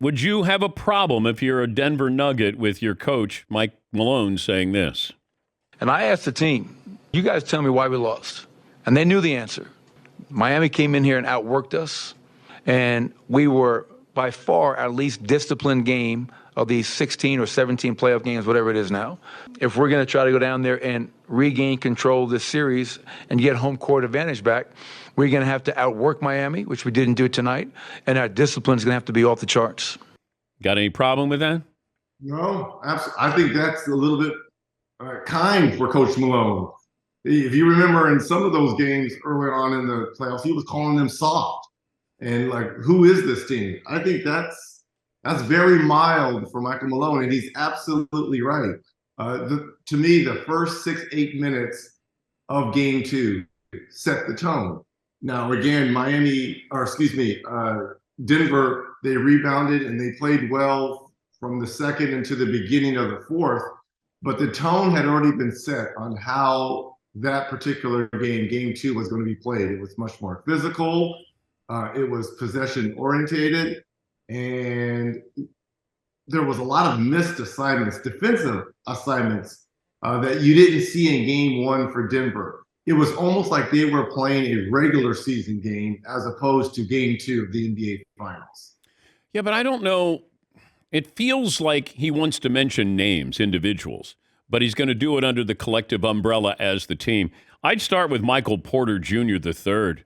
Would you have a problem if you're a Denver Nugget with your coach, Mike Malone, saying this? And I asked the team, you guys tell me why we lost. And they knew the answer. Miami came in here and outworked us. And we were by far our least disciplined game of these 16 or 17 playoff games, whatever it is now. If we're going to try to go down there and regain control of this series and get home court advantage back, we're going to have to outwork Miami, which we didn't do tonight. And our discipline is going to have to be off the charts. Got any problem with that? No, absolutely. I think that's a little bit kind for Coach Malone. If you remember in some of those games early on in the playoffs, he was calling them soft. And like, who is this team? I think that's very mild for Michael Malone, and he's absolutely right. To me, the first 6-8 minutes of Game 2 set the tone. Now, again, Denver, they rebounded and they played well from the second into the beginning of the fourth, but the tone had already been set on how that particular game, Game 2, was going to be played. It was much more physical. It was possession orientated, and there was a lot of missed assignments, defensive assignments that you didn't see in Game 1 for Denver. It was almost like they were playing a regular season game as opposed to Game 2 of the NBA Finals. Yeah, but I don't know. It feels like he wants to mention names, individuals, but he's going to do it under the collective umbrella as the team. I'd start with Michael Porter Jr. III.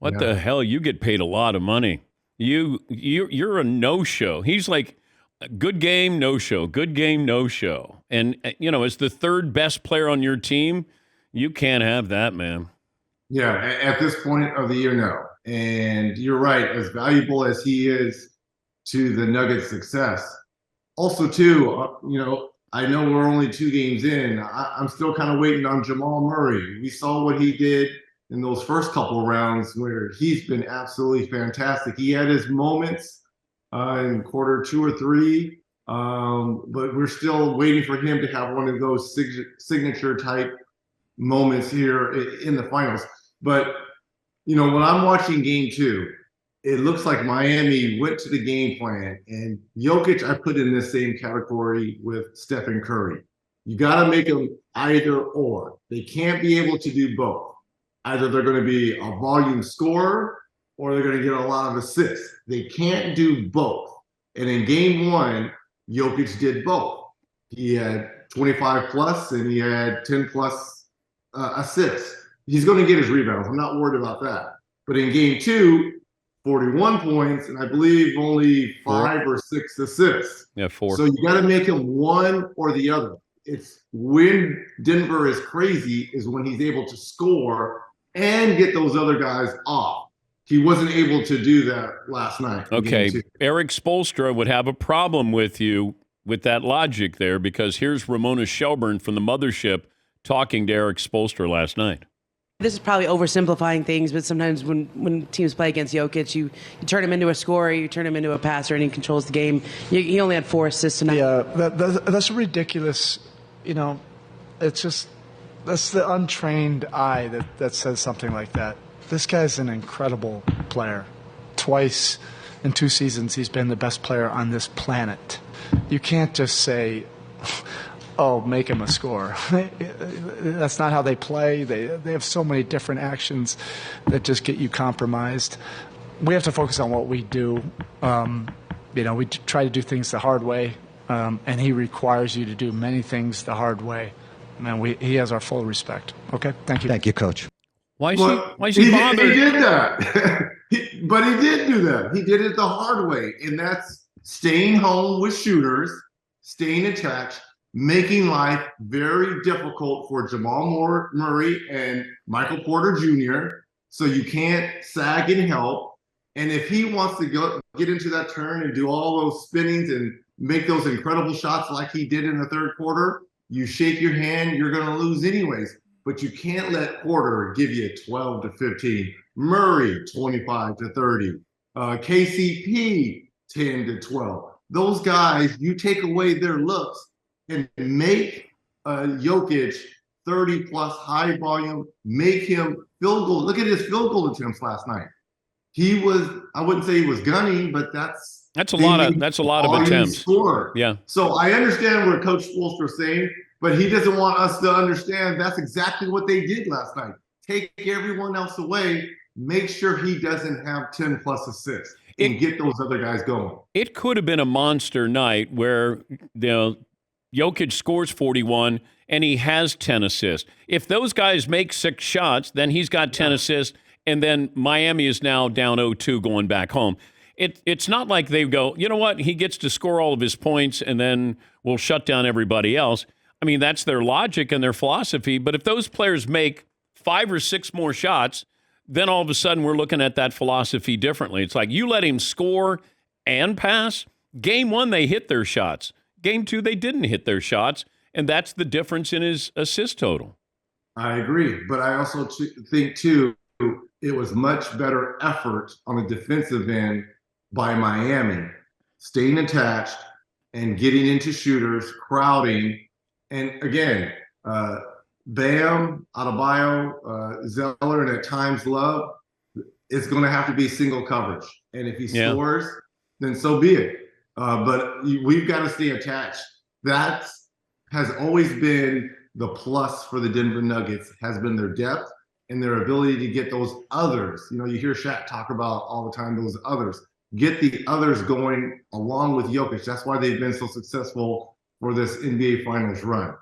What the hell? You get paid a lot of money. You're a no-show. He's like, good game, no-show. Good game, no-show. And, as the third best player on your team, you can't have that, man. Yeah, at this point of the year, no. And you're right, as valuable as he is to the Nuggets' success. Also, too, I know we're only 2 games in. I'm still kind of waiting on Jamal Murray. We saw what he did in those first couple of rounds where he's been absolutely fantastic. He had his moments in quarter 2 or 3, but we're still waiting for him to have one of those signature type moments here in the finals. But, when I'm watching Game 2, it looks like Miami went to the game plan, and Jokic I put in this same category with Stephen Curry. You got to make them either or. They can't be able to do both. Either they're going to be a volume scorer or they're going to get a lot of assists. They can't do both. And in Game 1, Jokic did both. He had 25 plus and he had 10 plus assists. He's going to get his rebounds. I'm not worried about that. But in Game 2, 41 points and I believe only 5 or 6 assists. Yeah, 4. So you got to make him one or the other. It's when Denver is crazy is when he's able to score and get those other guys off. He wasn't able to do that last night. Okay, Erik Spoelstra would have a problem with you with that logic there because here's Ramona Shelburne from the Mothership talking to Erik Spoelstra last night. This is probably oversimplifying things, but sometimes when teams play against Jokic, you turn him into a scorer, you turn him into a passer, and he controls the game. He only had 4 assists tonight. Yeah, that's ridiculous. It's just, that's the untrained eye that says something like that. This guy's an incredible player. Twice in 2 seasons, he's been the best player on this planet. You can't just say, oh, make him a scorer. That's not how they play. They have so many different actions that just get you compromised. We have to focus on what we do. We try to do things the hard way, and he requires you to do many things the hard way. Man, he has our full respect. Okay, thank you. Thank you, Coach. Why is he bothered? He did that. But he did do that. He did it the hard way, and that's staying home with shooters, staying attached, making life very difficult for Jamal Murray and Michael Porter Jr. So you can't sag and help. And if he wants to get into that turn and do all those spinnings and make those incredible shots like he did in the third quarter, you shake your hand, you're going to lose anyways. But you can't let Porter give you 12 to 15, Murray 25 to 30, KCP 10 to 12. Those guys, you take away their looks and make Jokic 30-plus high volume, make him field goal. Look at his field goal attempts last night. He was, I wouldn't say he was gunning, but that's That's a lot of attempts. Score. Yeah. So I understand what Coach Spoelstra is saying, but he doesn't want us to understand that's exactly what they did last night. Take everyone else away, make sure he doesn't have 10 plus assists and get those other guys going. It could have been a monster night where Jokic scores 41 and he has 10 assists. If those guys make 6 shots, then he's got 10 assists, and then Miami is now down 0-2 going back home. It's not like they go, you know what, he gets to score all of his points and then we'll shut down everybody else. I mean, that's their logic and their philosophy. But if those players make 5 or 6 more shots, then all of a sudden we're looking at that philosophy differently. It's like you let him score and pass. Game 1, they hit their shots. Game 2, they didn't hit their shots. And that's the difference in his assist total. I agree. But I also think, too, it was much better effort on the defensive end by Miami, staying attached and getting into shooters, crowding. And again, Bam, Adebayo, Zeller, and at times Love, it's going to have to be single coverage. And if he scores, then so be it. But we've got to stay attached. That has always been the plus for the Denver Nuggets, has been their depth and their ability to get those others. You know, you hear Shaq talk about all the time those others. Get the others going along with Jokic. That's why they've been so successful for this NBA Finals run.